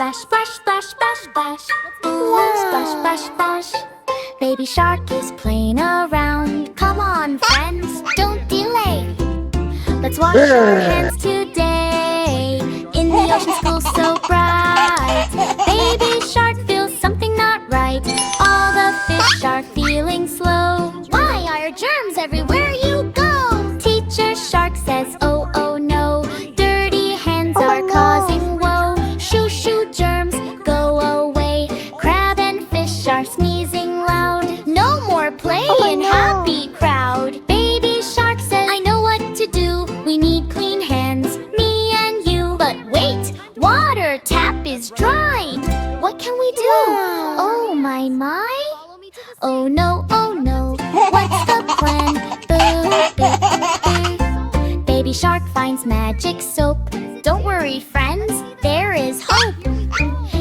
splash, splash, splash, splash, splash. Ooh, splash, splash, splash. Baby shark is playing around. Come on, friends, don't delay. Let's wash our hands today in the ocean school so bright. Baby shark feels something not right. All the fish are feeling slow. Why are germs everywhere you go? Teacher shark says, oh, oh no. Dirty hands are causing woe. Shoo, shoo, germs, go away. Crab and fish are sneezing loud. No more play in happy crowd. Baby shark says, I know what to do. We need clean hands, me and you. But wait, water tap is dry. What can we do? Oh my, my. Oh no, what's the plan? Boo, boo, boo. Baby shark finds magic soap. Don't worry, friends, there is hope.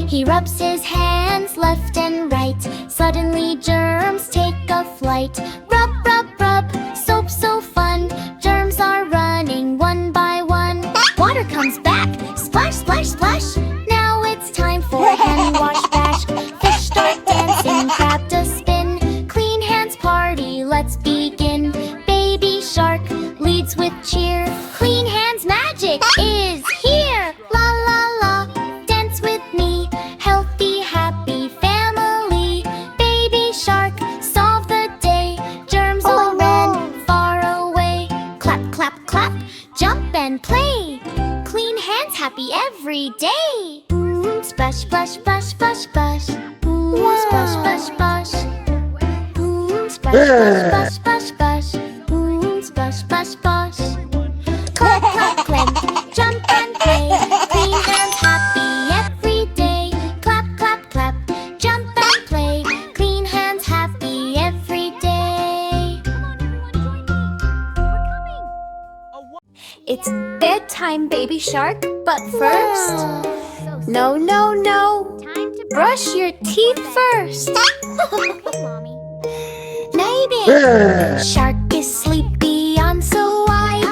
He rubs his hands left and right. Suddenly germs take a flight. Rub, rub, rub, soap so fun. Germs are running one by one. Water comes back, splash, splash, splash. Now it's time for a hand wash bash. Fish start dancing, crab does spin. Clean hands party, let's begin. Baby shark leads with cheer. Clean hands magic is here. La la la, dance with me. Healthy, happy family. Baby shark, solve the day. Germs all ran far away. Clap, clap, clap, jump and play. Clean hands happy every day. Splash, splash, splash, splash, splash. Splash, splash, splash. Splash, splash, splash, splash, splash. Splash, splash, splash. Clap, clap, clap, jump and play. Clean hands happy every day. Clap, clap, clap, jump and play. Clean hands happy every day. It's bedtime, baby shark, but first, no, no, no. Brush your teeth first. Maybe shark is sleepy on so wide.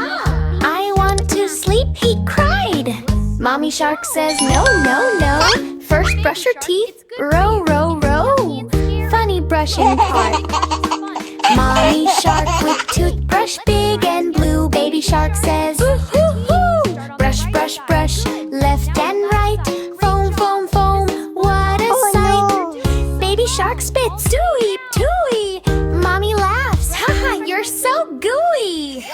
I want to sleep, he cried. Mommy shark says no, no, no. First brush your teeth, row, row, row. Funny brushing part. Mommy shark with toothbrush big and blue. Baby shark says ooh, hoo, hoo. Brush, brush, brush, left and right. Foam, foam, foam, what a sight. Baby shark spits, tooey, tooey. Mommy laughs, haha, you're so gooey.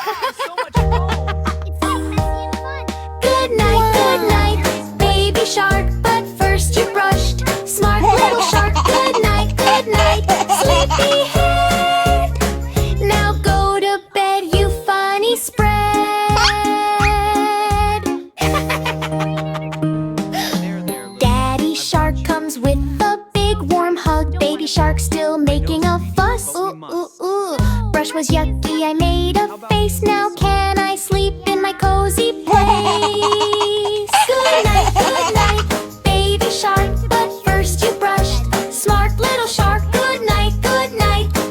Good night, baby shark. But first you brushed. Smart little shark, good night, sleepy head. Now go to bed, you funny spread. Daddy shark comes with a big warm hug. Baby shark still making a fuss. Ooh, ooh, ooh. Brush was yucky, I made a face. Now can I sleep in my cozy place? Good night, baby shark. But first you brushed. Smart little shark, good night,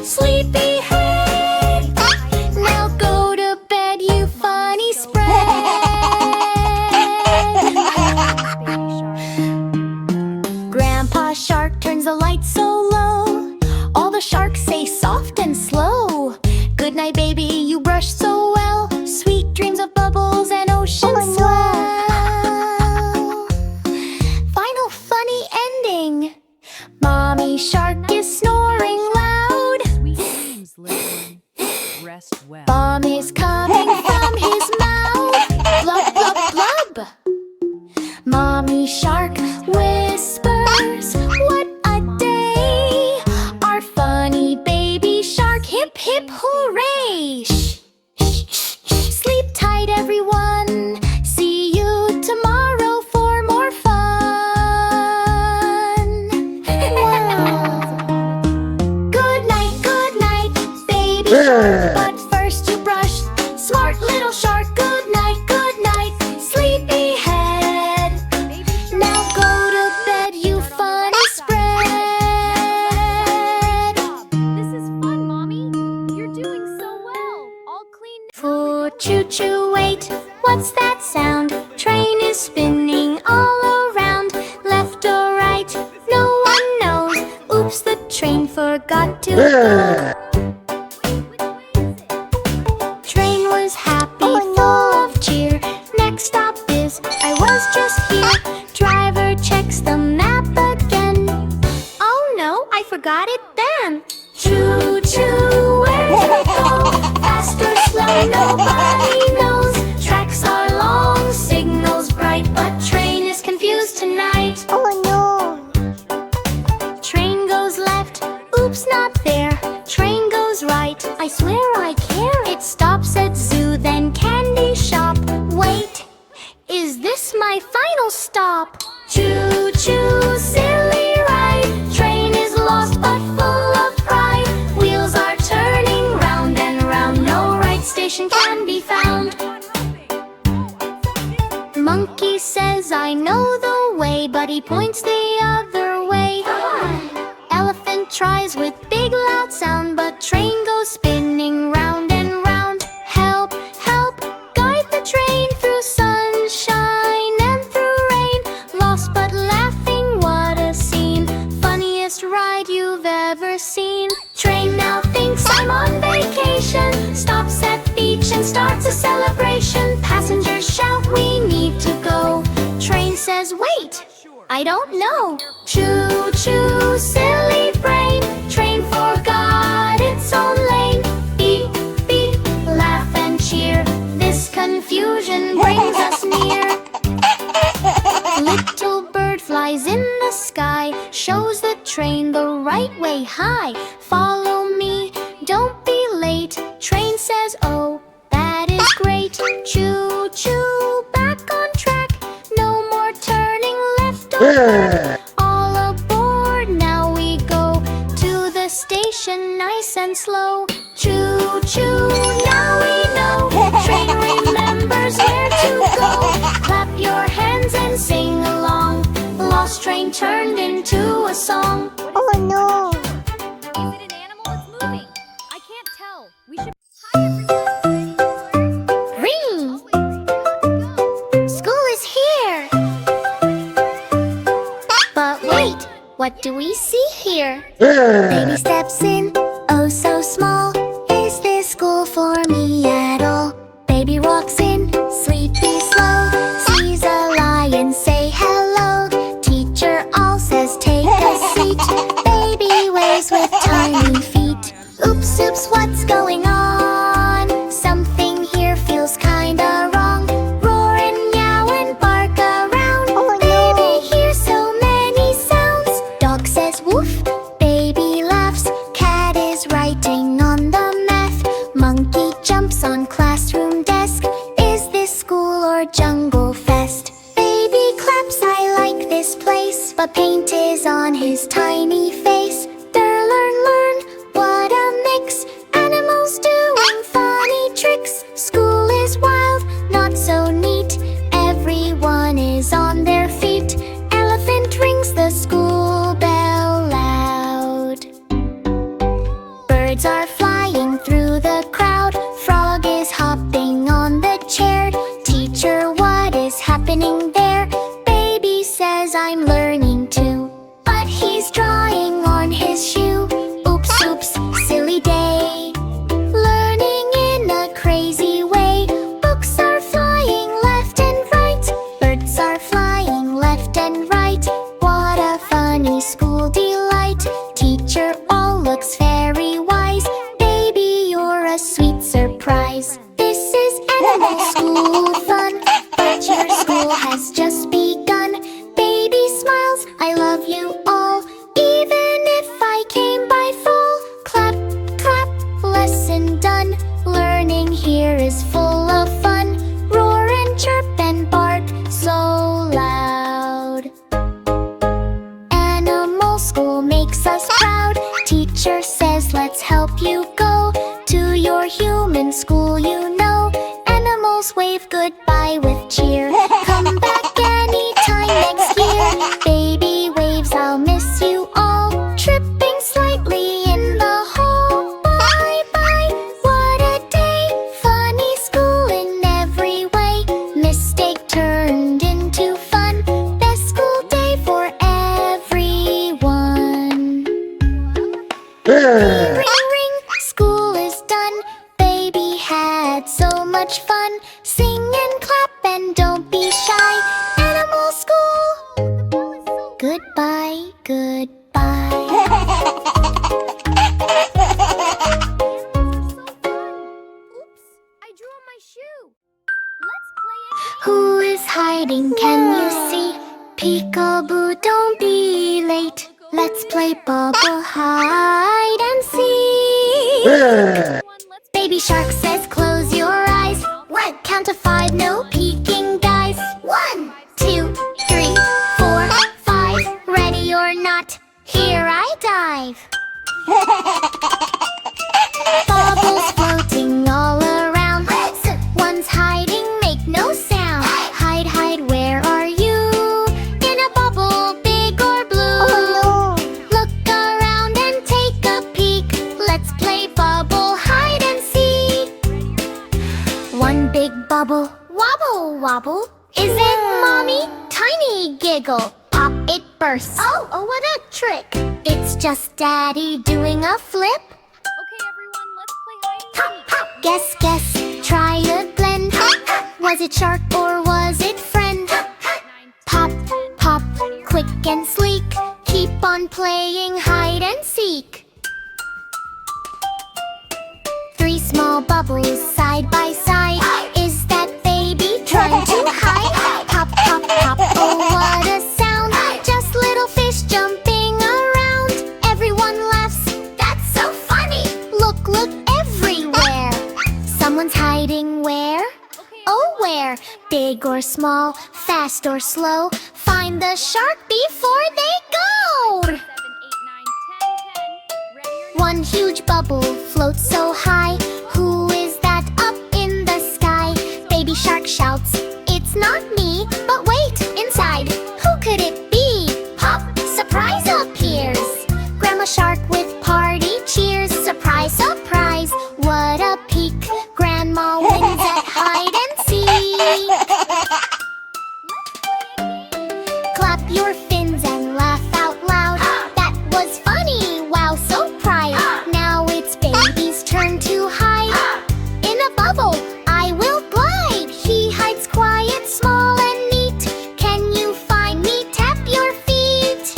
sleepy head. Now go to bed, you funny spread. Grandpa shark turns the lights so low. All the sharks say soft and slow. Good night, baby, you brush so well. Sweet dreams of bubbles and ocean swell. Final funny ending. Mommy shark is snoring loud. Sweet dreams, little one. Rest well. Bomb is coming from his mouth. Blub, blub, blub. Mommy shark whispers, what a day. Our funny baby shark, hip, hip, hooray. Shh, shh, shh, shh. Sleep tight, everyone. See you tomorrow for more fun. Good night, baby shark. But first you brushed. Smart little shark, good night, sleepy head. Now go train forgot to go. Train was happy, full of cheer. Next stop is, I was just here. Driver checks the map again. Oh no, I forgot it then. Choo choo, where do we go? Fast or slow, nobody knows. Tracks are long, signals bright, but train is confused tonight. Oh no! Train goes left, oops, not there. Train goes right, I swear I care. It stops at zoo, then candy shop. Wait, is this my final stop? Choo choo, silly ride. Train is lost but full of pride. Wheels are turning round and round. No right station can be found. Monkey says I know the way, but he points the other way. Elephant tries with big loud sound, but train goes spinning round and round. Help, help, guide the train through sunshine and through rain. Lost but laughing, what a scene. Funniest ride you've ever seen. Train now thinks I'm on vacation. Stops at beach and starts a celebration. Passengers shout, we need to go. Train says, wait, I don't know. Choo choo, silly brain. Train forgot its own lane. Beep, beep, laugh and cheer. This confusion brings us near. Little bird flies in the sky, shows the train the right way high. Follow me, don't be late. Train says, oh, that is great. Choo choo, back on track. No more turning left or right. All aboard, now we go to the station nice and slow. Choo choo, now we know. Train remembers where to go. Clap your hands and sing along. Lost train turned into a song. Oh no! Is it an animal that's moving? I can't tell. We should. Ring! School is here! But wait, what do we see here? Baby steps in, oh so small. Is this school for me at all? Baby walks in, sleepy slow. Sees a lion, say hello. Teacher all says take a seat. Baby waves with tiny feet. Oops, oops, what's going on? Something here feels kinda wrong. Roar and meow and bark around. Oh, no. Baby hears so many sounds. Dog says woof, baby laughs. Cat is writing on the math. Monkey jumps on classroom desk. Is this school or jungle fest? Baby claps, I like this place. But paint is on his tiny face. Learn, what a mix. Animals doing funny tricks. School is wild, not so neat. Everyone is on their feet. Elephant rings the school bell loud. Birds are flying through the crowd. Frog is hopping on the chair. Teacher, what is happening there? Baby says I'm learning too. But he's drawing on his shoe. Oops, oops, silly day. Learning in a crazy way. Books are flying left and right. Birds are flying left and right. What a funny school delight. Teacher all looks very wise. Baby, you're a sweet surprise. This is animal school fun, but your school has just begun. Baby smiles, I love you all. Even if I came by fall. Clap, clap, lesson done. Learning here is full of fun. Roar and chirp and bark so loud. Animal school makes us proud. Teacher says let's help you go to your human school, you know. Animals wave goodbye with cheer. Come back anytime next year. Baby waves, I'll miss you all. Tripping slightly in the hall. Bye bye, what a day. Funny school in every way. Mistake turned into fun. Best school day for everyone. Goodbye, goodbye. Oops, I drew on my shoe. Let's play a game. Who is hiding, can you see? Peekaboo, don't be late. Let's play bubble hide and seek. Baby shark says close your eyes. One, count to 5, no peeking, guys. 1, 2, 3, 4, 5. Ready or not, here I dive. Bubbles floating all around. One's hiding, make no sound. Hide, hide, where are you? In a bubble, big or blue? Look around and take a peek. Let's play bubble hide and seek. One big bubble, wobble, wobble. Is it mommy? Tiny giggle. Pop, it bursts. Oh, what a trick. It's just daddy doing a flip. Okay, everyone, let's play hide and seek. Guess, guess, try a blend. Was it shark or was it friend? Pop, pop, quick and sleek. Keep on playing hide and seek. 3 small bubbles side by side. Is that baby trying to hide? Pop, pop, pop, oh what a sound. Just little fish jumping around. Everyone laughs, that's so funny. Look, look everywhere. Someone's hiding where? Oh, where? Big or small, fast or slow. Find the shark before they go. 7, 8, 9, 10, 10. Ready or not? One huge bubble floats so high. Who is that up in the sky? Baby shark shouts, it's not me. But wait, inside, who could it be? Pop, surprise appears. Grandma shark with party cheers. Surprise, surprise, what a peek. Grandma wins at hide and seek. Clap your fins and laugh out loud. That was funny, wow, so proud. Now it's baby's turn to hide. In a bubble, I will glide. He hides quiet, small and neat. Can you find me? Tap your feet.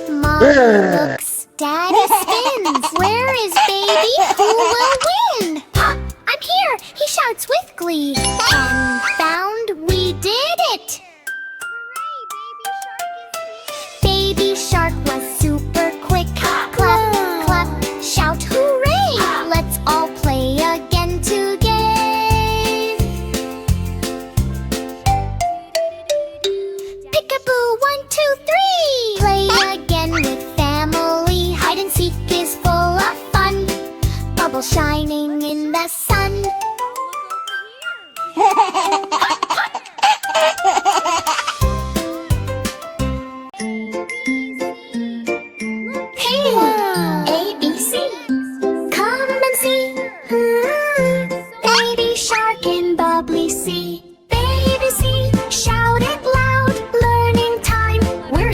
Mom looks, daddy spins. Where is baby? Who will win? Pop, I'm here, he shouts with glee. And found, we did it. Hooray, baby shark is here. Baby shark was super quick. Clap, clap, shout hooray. Let's all play again together. Peekaboo, 1, 2, 3. Play again with family. Hide and seek is full of fun. Bubbles shining in the sun. Hey, A, B, C. Come and see. Baby shark in bubbly sea. Baby sea, shout it loud. Learning time, we're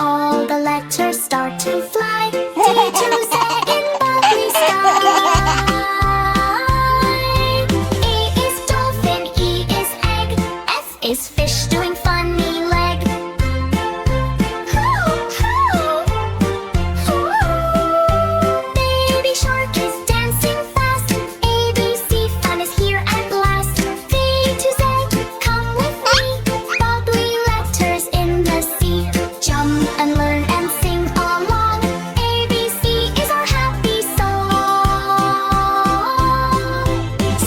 All the letters start to fly. D to Z in bubbly sky. E is dolphin, E is egg, F is fish doing funny leg. Baby shark is dancing fast. A, B, C, fun is here at last. V to Z, come with me. Bubbly letters in the sea. Jump and learn and sing along. A, B, C is our happy song.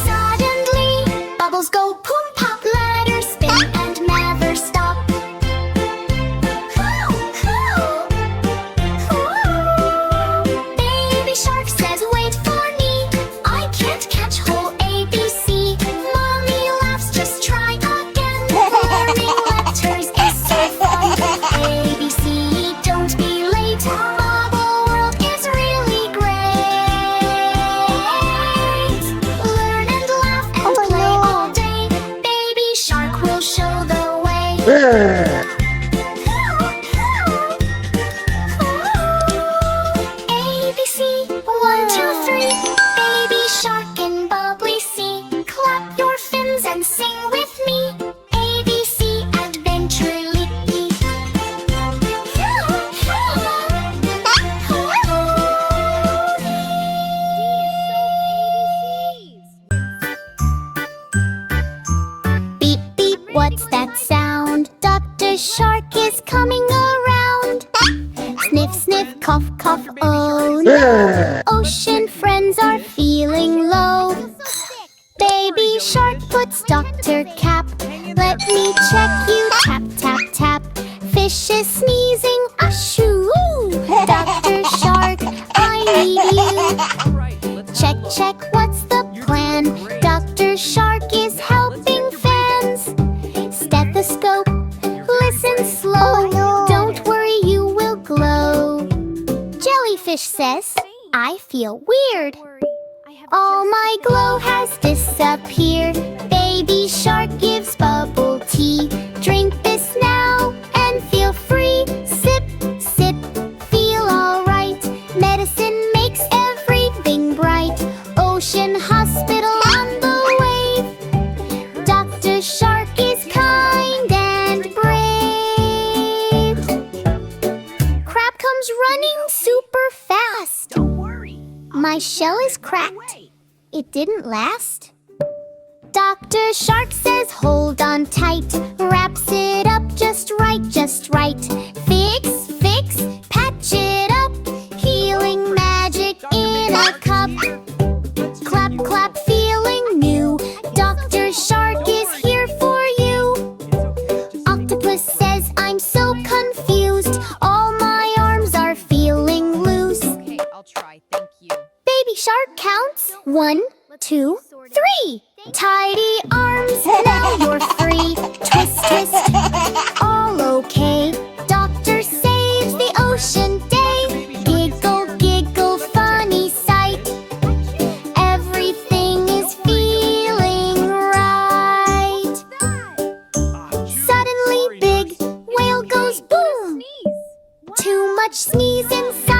Suddenly, bubbles go boom pop. Letters spin and never stop. Baby shark says, wait for me. I can't catch whole A, B, C. Mommy laughs, just try again. Learning letters is so fun. A, B, C, don't be late. Bubble world is really great. Learn and laugh and play all day. Baby shark will show the way. A, B, C, 1, 2, 3. Baby shark in bubbly sea. Clap your fins and sing with me. A, B, C, adventurely. Beep, beep, what's that sound? Dr. Shark is coming around. Sniff, sniff, cough, cough, oh no. Ocean friends are feeling low. Baby shark puts Dr. Cap. Let me check you, tap, tap, tap. Fish is sneezing, ashoo. Dr. Shark, I need you. Check, check, what's the plan? Dr. Shark is helping fans. Stethoscope, listen slow. Don't worry, you will glow. Jellyfish says, I feel weird. All my glow has disappeared. Baby shark gives bubble tea. Drink this now and feel free. Sip, sip, feel alright. Medicine makes everything bright. Ocean hospital on the wave. Dr. Shark is kind and brave. Crab comes running super fast. Don't worry. My shell is cracked. It didn't last. Dr. Shark says hold on tight. Wraps it up just right, just right. Fix, fix, patch it up. Healing magic in a cup. Clap, clap, feeling new. Dr. Shark is here for you. Octopus says I'm so confused. All my arms are feeling loose. Okay, I'll try. Thank you. Baby shark counts 1, 2, 3. Tidy arms, now you're free. Twist, twist, all okay. Doctor saves the ocean day. Giggle, giggle, funny sight. Everything is feeling right. Suddenly big whale goes boom. Too much sneeze inside.